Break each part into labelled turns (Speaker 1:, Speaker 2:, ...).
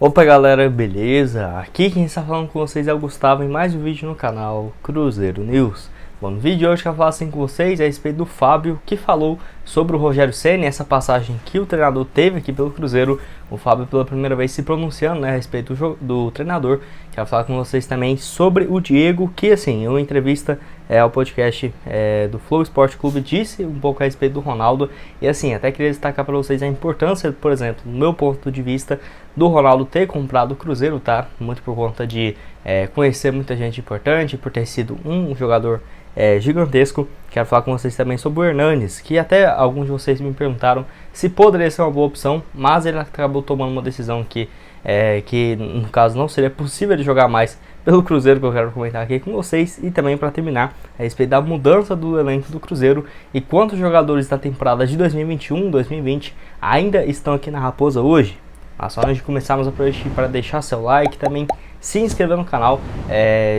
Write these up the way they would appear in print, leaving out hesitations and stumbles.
Speaker 1: Opa galera, beleza? Aqui quem está falando com vocês é o Gustavo em mais um vídeo no canal Cruzeiro News. Bom, no vídeo de hoje eu quero falar assim com vocês a respeito do Fábio, que falou sobre o Rogério Ceni, essa passagem que o treinador teve aqui pelo Cruzeiro. O Fábio pela primeira vez se pronunciando, né, a respeito do treinador. Quero falar com vocês também sobre o Diego, que assim, em uma entrevista ao podcast do Flow Esporte Clube, disse um pouco a respeito do Ronaldo. E assim, até queria destacar para vocês a importância, por exemplo, no meu ponto de vista, do Ronaldo ter comprado o Cruzeiro, tá? Muito por conta de conhecer muita gente importante, por ter sido um jogador gigantesco. Quero falar com vocês também sobre o Hernanes, que até alguns de vocês me perguntaram se poderia ser uma boa opção, mas ele acabou tomando uma decisão que no caso não seria possível de jogar mais pelo Cruzeiro, que eu quero comentar aqui com vocês. E também para terminar, a respeito da mudança do elenco do Cruzeiro e quantos jogadores da temporada de 2021-2020 ainda estão aqui na Raposa hoje. Mas só antes de começarmos, aproveite para deixar seu like, também se inscrever no canal.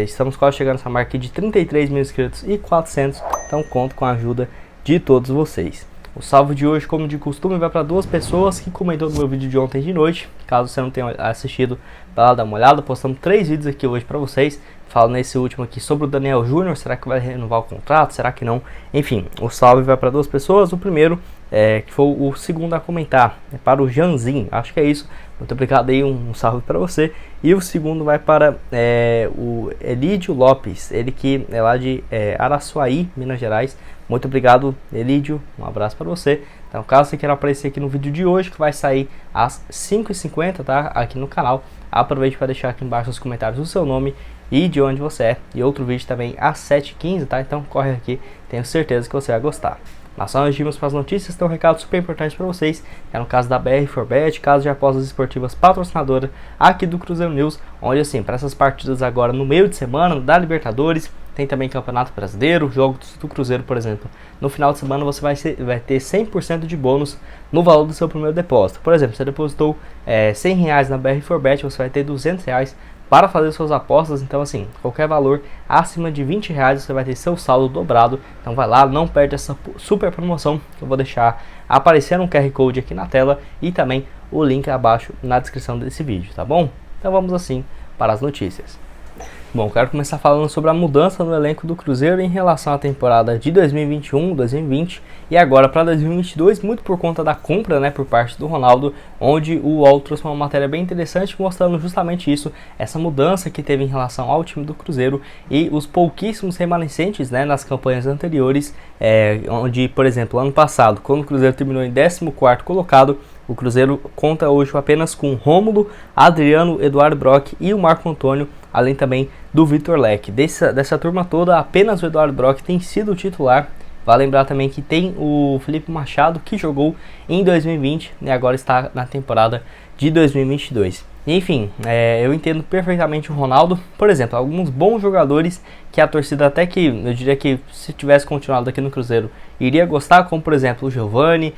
Speaker 1: Estamos quase chegando nessa marca de 33 mil inscritos e 400, então conto com a ajuda de todos vocês. O salve de hoje, como de costume, vai para duas pessoas que comentou no meu vídeo de ontem de noite. Caso você não tenha assistido, vai lá dar uma olhada. Postamos 3 vídeos aqui hoje para vocês. Falo nesse último aqui sobre o Daniel Júnior. Será que vai renovar o contrato? Será que não? Enfim, o salve vai para duas pessoas. O primeiro, que foi o segundo a comentar, é para o Janzinho. Acho que é isso. Muito obrigado aí, um salve para você. E o segundo vai para o Elídio Lopes, ele que é lá de Araçuaí, Minas Gerais. Muito obrigado, Elídio, um abraço para você. Então, caso você queira aparecer aqui no vídeo de hoje, que vai sair às 5h50, tá? Aqui no canal, aproveite para deixar aqui embaixo nos comentários o seu nome e de onde você é. E outro vídeo também às 7h15, tá? Então corre aqui, tenho certeza que você vai gostar. Mas só antes de irmos para as notícias, tem um recado super importante para vocês. É no caso da BR4Bet, caso de apostas esportivas patrocinadora aqui do Cruzeiro News, onde assim, para essas partidas agora no meio de semana, da Libertadores, tem também Campeonato Brasileiro, jogos do Cruzeiro, por exemplo. No final de semana você vai ter 100% de bônus no valor do seu primeiro depósito. Por exemplo, você depositou R$100 na BR4Bet, você vai ter R$200 para fazer suas apostas. Então assim, qualquer valor acima de R$20 você vai ter seu saldo dobrado. Então vai lá, não perde essa super promoção, que eu vou deixar aparecendo um QR Code aqui na tela e também o link abaixo na descrição desse vídeo, tá bom? Então vamos assim para as notícias. Bom, quero começar falando sobre a mudança no elenco do Cruzeiro em relação à temporada de 2021-2020 e agora para 2022, muito por conta da compra, né, por parte do Ronaldo, onde o UOL trouxe uma matéria bem interessante mostrando justamente isso, essa mudança que teve em relação ao time do Cruzeiro e os pouquíssimos remanescentes, né, nas campanhas anteriores, onde, por exemplo, ano passado, quando o Cruzeiro terminou em 14º colocado, o Cruzeiro conta hoje apenas com Rômulo, Adriano, Eduardo Brock e o Marco Antônio, além também do Vitor Leque. Dessa turma toda, apenas o Eduardo Brock tem sido o titular. Vale lembrar também que tem o Felipe Machado, que jogou em 2020 e agora está na temporada de 2022. Enfim, eu entendo perfeitamente o Ronaldo. Por exemplo, alguns bons jogadores que a torcida, até que eu diria que se tivesse continuado aqui no Cruzeiro, iria gostar, como por exemplo o Giovani,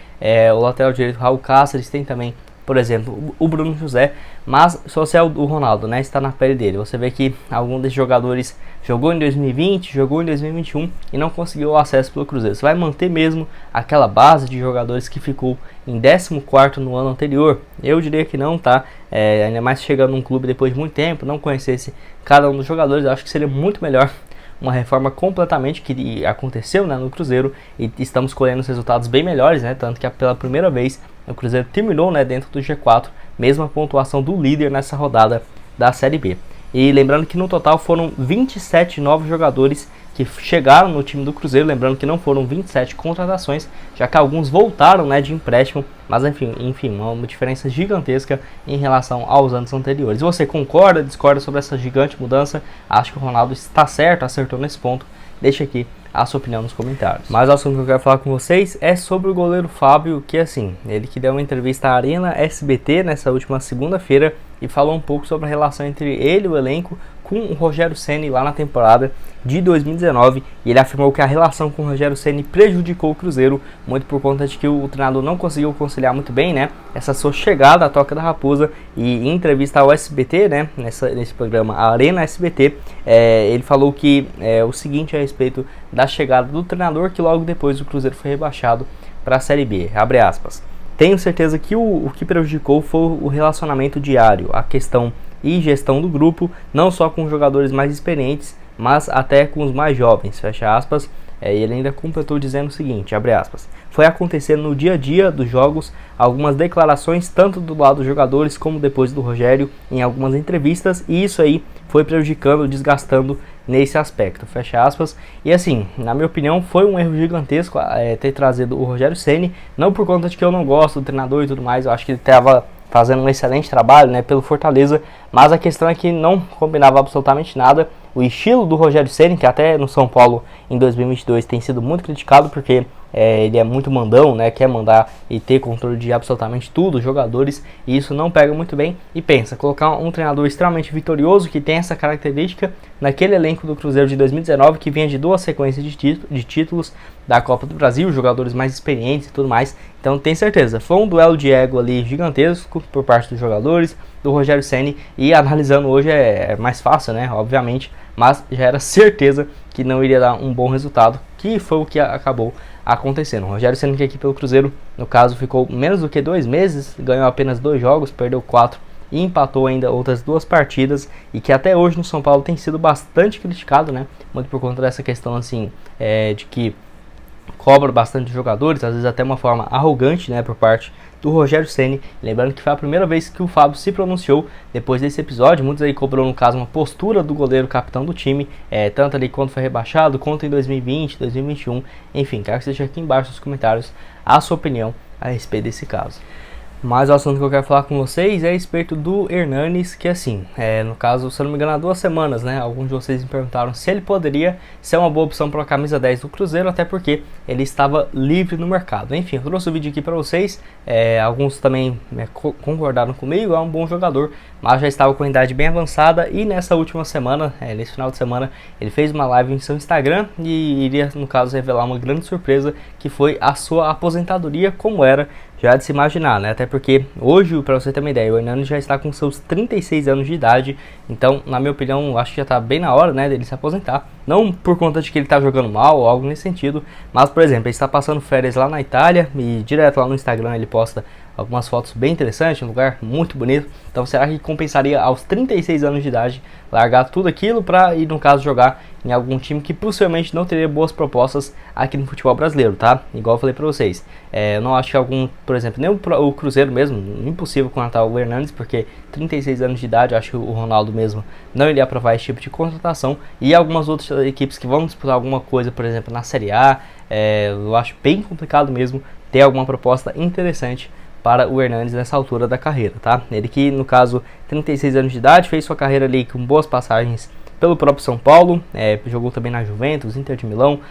Speaker 1: o lateral direito Raul Cáceres, tem também, por exemplo, o Bruno José, mas só se é o Ronaldo, né, está na pele dele. Você vê que algum desses jogadores jogou em 2020, jogou em 2021 e não conseguiu o acesso pelo Cruzeiro. Você vai manter mesmo aquela base de jogadores que ficou em 14º no ano anterior? Eu diria que não, tá? Ainda mais chegando num clube depois de muito tempo, não conhecesse cada um dos jogadores, eu acho que seria muito melhor uma reforma completamente que aconteceu, né, no Cruzeiro, e estamos colhendo os resultados bem melhores, né, tanto que pela primeira vez o Cruzeiro terminou, né, dentro do G4, mesma pontuação do líder nessa rodada da Série B. E lembrando que no total foram 27 novos jogadores que chegaram no time do Cruzeiro, lembrando que não foram 27 contratações, já que alguns voltaram, né, de empréstimo, mas enfim, uma diferença gigantesca em relação aos anos anteriores. Você concorda, discorda sobre essa gigante mudança? Acho que o Ronaldo está certo, acertou nesse ponto? Deixa aqui a sua opinião nos comentários. Mas o assunto que eu quero falar com vocês é sobre o goleiro Fábio, que assim, ele que deu uma entrevista à Arena SBT nessa última segunda-feira e falou um pouco sobre a relação entre ele e o elenco com o Rogério Ceni lá na temporada de 2019, e ele afirmou que a relação com o Rogério Ceni prejudicou o Cruzeiro, muito por conta de que o treinador não conseguiu conciliar muito bem, né, essa sua chegada à Toca da Raposa. E em entrevista ao SBT, né, nesse programa Arena SBT, ele falou que o seguinte a respeito da chegada do treinador, que logo depois o Cruzeiro foi rebaixado para a Série B, abre aspas. tenho certeza que o que prejudicou foi o relacionamento diário, a questão e gestão do grupo, não só com os jogadores mais experientes, mas até com os mais jovens, fecha aspas. Ele ainda completou dizendo o seguinte, abre aspas, foi acontecendo no dia a dia dos jogos algumas declarações tanto do lado dos jogadores como depois do Rogério em algumas entrevistas, e isso aí foi prejudicando, desgastando nesse aspecto, fecha aspas. E assim, na minha opinião, foi um erro gigantesco ter trazido o Rogério Ceni, não por conta de que eu não gosto do treinador e tudo mais, eu acho que ele estava fazendo um excelente trabalho, né, pelo Fortaleza, mas a questão é que não combinava absolutamente nada. O estilo do Rogério Ceni, que até no São Paulo em 2022 tem sido muito criticado porque ele é muito mandão, né, quer mandar e ter controle de absolutamente tudo, jogadores, e isso não pega muito bem. E pensa, colocar um treinador extremamente vitorioso que tem essa característica naquele elenco do Cruzeiro de 2019 que vinha de 2 sequências de títulos da Copa do Brasil, jogadores mais experientes e tudo mais. Então tem certeza, foi um duelo de ego ali gigantesco por parte dos jogadores, do Rogério Ceni, e analisando hoje é mais fácil, né, obviamente, mas já era certeza que não iria dar um bom resultado, que foi o que acabou acontecendo. O Rogério Ceni, que aqui pelo Cruzeiro, no caso, ficou menos do que 2 meses, ganhou apenas 2 jogos, perdeu 4 e empatou ainda outras 2 partidas, e que até hoje no São Paulo tem sido bastante criticado, né, muito por conta dessa questão assim, de que cobra bastante dos jogadores, às vezes até uma forma arrogante, né, por parte do Rogério Ceni. Lembrando que foi a primeira vez que o Fábio se pronunciou depois desse episódio. Muitos aí cobrou, no caso, uma postura do goleiro capitão do time, tanto ali quando foi rebaixado, quanto em 2020, 2021. Enfim, quero que você deixe aqui embaixo nos comentários a sua opinião a respeito desse caso. Mas o assunto que eu quero falar com vocês é a respeito do Hernanes, que assim, no caso, se eu não me engano, há 2 semanas, né, alguns de vocês me perguntaram se ele poderia ser uma boa opção para a camisa 10 do Cruzeiro, até porque ele estava livre no mercado. Enfim, eu trouxe o vídeo aqui para vocês, alguns também concordaram comigo, é um bom jogador, mas já estava com a idade bem avançada, e nessa última semana, nesse final de semana, ele fez uma live em seu Instagram e iria, no caso, revelar uma grande surpresa, que foi a sua aposentadoria, como era já de se imaginar, né? Até porque hoje, para você ter uma ideia, o Hernanes já está com seus 36 anos de idade, então, na minha opinião, acho que já está bem na hora, né, dele se aposentar. Não por conta de que ele está jogando mal ou algo nesse sentido, mas, por exemplo, ele está passando férias lá na Itália e direto lá no Instagram ele posta algumas fotos bem interessantes, um lugar muito bonito. Então será que compensaria aos 36 anos de idade largar tudo aquilo para ir, no caso, jogar em algum time que possivelmente não teria boas propostas aqui no futebol brasileiro, tá? Igual eu falei para vocês, eu não acho que algum, por exemplo, nem o Cruzeiro mesmo, impossível contratar o Hernanes, porque 36 anos de idade, eu acho que o Ronaldo mesmo não iria aprovar esse tipo de contratação, e algumas outras equipes que vão disputar alguma coisa, por exemplo, na Série A, eu acho bem complicado mesmo ter alguma proposta interessante para o Hernanes nessa altura da carreira, tá? Ele que, no caso, 36 anos de idade, fez sua carreira ali com boas passagens pelo próprio São Paulo, jogou também na Juventus, Inter de Milão,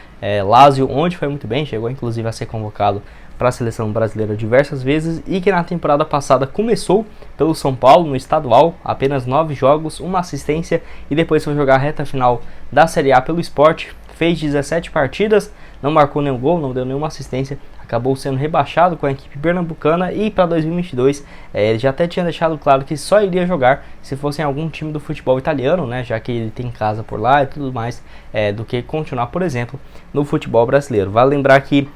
Speaker 1: Lazio, onde foi muito bem, chegou inclusive a ser convocado para a seleção brasileira diversas vezes, e que na temporada passada começou pelo São Paulo no estadual, apenas 9 jogos, 1 assistência, e depois foi jogar a reta final da Série A pelo Sport, fez 17 partidas, não marcou nenhum gol, não deu nenhuma assistência, acabou sendo rebaixado com a equipe pernambucana, e para 2022 ele já até tinha deixado claro que só iria jogar se fosse em algum time do futebol italiano, né, já que ele tem casa por lá e tudo mais, do que continuar, por exemplo, no futebol brasileiro. Vale lembrar que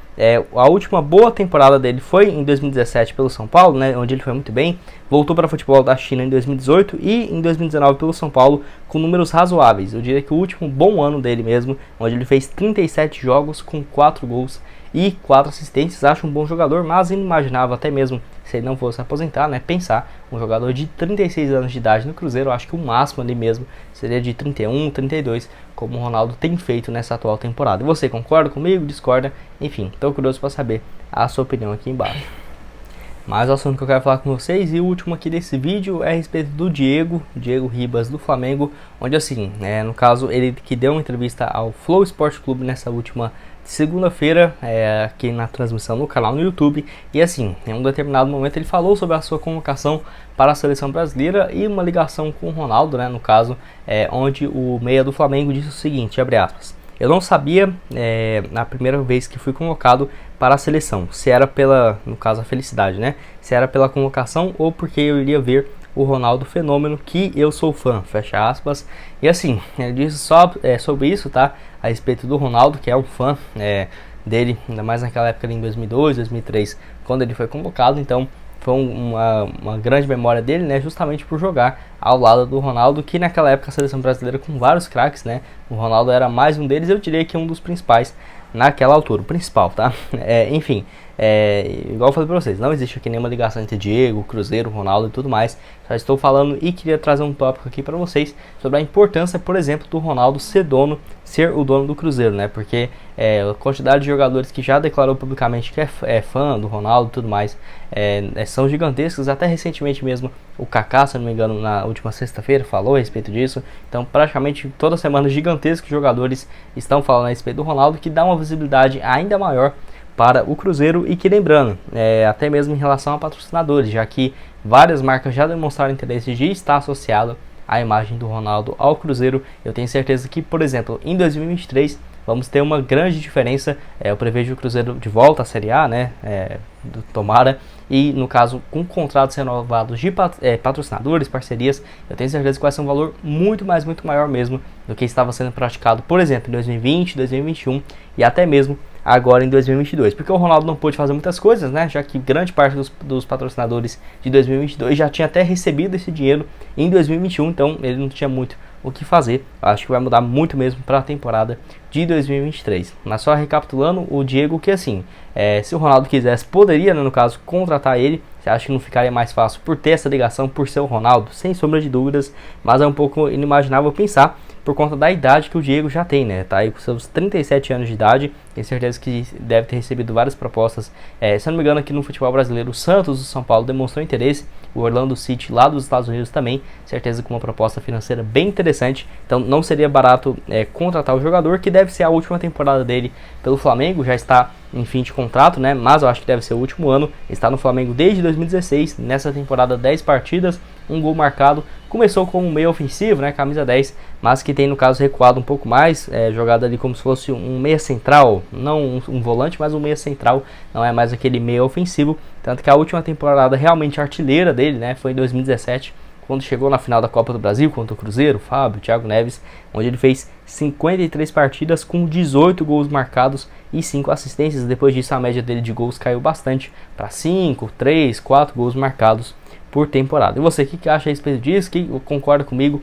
Speaker 1: a última boa temporada dele foi em 2017 pelo São Paulo, né, onde ele foi muito bem, voltou para o futebol da China em 2018 e em 2019 pelo São Paulo com números razoáveis. Eu diria que o último bom ano dele mesmo, onde ele fez 37 jogos com 4 gols e 4 assistências. Acho um bom jogador, mas inimaginável até mesmo se ele não fosse aposentar, né, pensar um jogador de 36 anos de idade no Cruzeiro. Eu acho que o máximo ali mesmo seria de 31, 32, como o Ronaldo tem feito nessa atual temporada. E você concorda comigo, discorda? Enfim, estou curioso para saber a sua opinião aqui embaixo. Mas o assunto que eu quero falar com vocês, e o último aqui desse vídeo, é a respeito do Diego Ribas do Flamengo, onde assim, no caso, ele que deu uma entrevista ao Flow Esporte Clube nessa última segunda-feira, aqui na transmissão no canal no YouTube, e assim, em um determinado momento ele falou sobre a sua convocação para a seleção brasileira e uma ligação com o Ronaldo, né, no caso, onde o meia do Flamengo disse o seguinte, abre aspas: eu não sabia, na primeira vez que fui convocado para a seleção, se era pela, no caso, a felicidade, né? Se era pela convocação ou porque eu iria ver o Ronaldo Fenômeno, que eu sou fã, fecha aspas. E assim, ele disse só sobre isso, tá? A respeito do Ronaldo, que é um fã, dele, ainda mais naquela época ali em 2002, 2003, quando ele foi convocado. Então foi uma grande memória dele, né, justamente por jogar ao lado do Ronaldo, que naquela época a seleção brasileira com vários craques, né, o Ronaldo era mais um deles, eu diria que um dos principais naquela altura, o principal, tá? Enfim, igual eu falei pra vocês, não existe aqui nenhuma ligação entre Diego, Cruzeiro, Ronaldo e tudo mais. Só estou falando e queria trazer um tópico aqui pra vocês sobre a importância, por exemplo, do Ronaldo ser o dono do Cruzeiro, né? Porque a quantidade de jogadores que já declarou publicamente que é fã do Ronaldo e tudo mais são gigantescos. Até recentemente mesmo o Kaká, se não me engano, na última sexta-feira falou a respeito disso. Então praticamente toda semana gigantescos jogadores estão falando a respeito do Ronaldo, que dá uma visibilidade ainda maior para o Cruzeiro. E que, lembrando, até mesmo em relação a patrocinadores, já que várias marcas já demonstraram interesse de estar associado à imagem do Ronaldo ao Cruzeiro. Eu tenho certeza que, por exemplo, em 2023 vamos ter uma grande diferença. Eu prevejo o Cruzeiro de volta à Série A, né? Tomara. E no caso, com contratos renovados de patrocinadores, parcerias, eu tenho certeza que vai ser um valor muito maior mesmo do que estava sendo praticado, por exemplo, em 2020, 2021 e até mesmo agora em 2022, porque o Ronaldo não pôde fazer muitas coisas, né, já que grande parte dos patrocinadores de 2022 já tinha até recebido esse dinheiro em 2021, então ele não tinha muito o que fazer. Acho que vai mudar muito mesmo para a temporada de 2023. Mas só recapitulando, o Diego, que assim, se o Ronaldo quisesse, poderia, né, no caso, contratar ele. Você acha que não ficaria mais fácil por ter essa ligação, por ser o Ronaldo? Sem sombra de dúvidas, mas é um pouco inimaginável pensar por conta da idade que o Diego já tem, né? Tá aí com seus 37 anos de idade, tenho certeza que deve ter recebido várias propostas. Se eu não me engano, aqui no futebol brasileiro, o Santos do São Paulo demonstrou interesse, o Orlando City lá dos Estados Unidos também, certeza com uma proposta financeira bem interessante. Então não seria barato contratar o jogador, que deve ser a última temporada dele pelo Flamengo, já está em fim de contrato, né? Mas eu acho que deve ser o último ano. Está no Flamengo desde 2016, nessa temporada 10 partidas, um gol marcado. Começou como um meio ofensivo, né, camisa 10, mas que tem no caso recuado um pouco mais, jogado ali como se fosse um meia central, não um volante, mas um meia central, não é mais aquele meia ofensivo. Tanto que a última temporada realmente artilheira dele, né, foi em 2017, quando chegou na final da Copa do Brasil contra o Cruzeiro, Fábio, Thiago Neves, onde ele fez 53 partidas com 18 gols marcados e 5 assistências. Depois disso a média dele de gols caiu bastante para 5, 3, 4 gols marcados por temporada. E você, o que acha a respeito disso? Que concorda comigo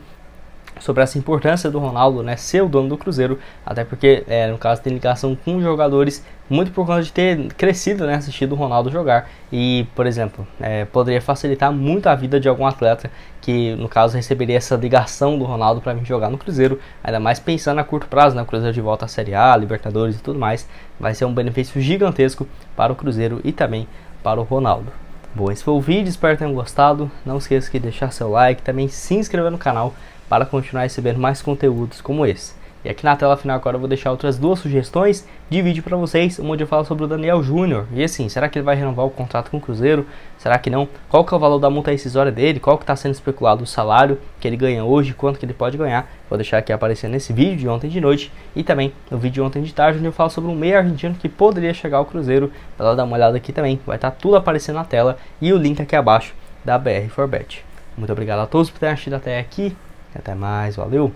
Speaker 1: sobre essa importância do Ronaldo, né, ser o dono do Cruzeiro? Até porque, no caso, tem ligação com jogadores, muito por conta de ter crescido, né, assistido o Ronaldo jogar. E, por exemplo, poderia facilitar muito a vida de algum atleta que, no caso, receberia essa ligação do Ronaldo para vir jogar no Cruzeiro, ainda mais pensando a curto prazo, né, o Cruzeiro de volta à Série A, Libertadores e tudo mais. Vai ser um benefício gigantesco para o Cruzeiro e também para o Ronaldo. Bom, esse foi o vídeo, espero que tenham gostado. Não esqueça de deixar seu like, também se inscrever no canal para continuar recebendo mais conteúdos como esse. E aqui na tela final agora eu vou deixar outras duas sugestões de vídeo para vocês, onde eu falo sobre o Daniel Júnior. E assim, será que ele vai renovar o contrato com o Cruzeiro? Será que não? Qual que é o valor da multa rescisória dele? Qual que está sendo especulado o salário que ele ganha hoje? Quanto que ele pode ganhar? Vou deixar aqui aparecendo nesse vídeo de ontem de noite e também no vídeo de ontem de tarde, onde eu falo sobre um meia argentino que poderia chegar ao Cruzeiro. Vai lá dar uma olhada aqui também, vai estar tudo aparecendo na tela e o link aqui abaixo da BR4Bet. Muito obrigado a todos por terem assistido até aqui. Até mais, valeu!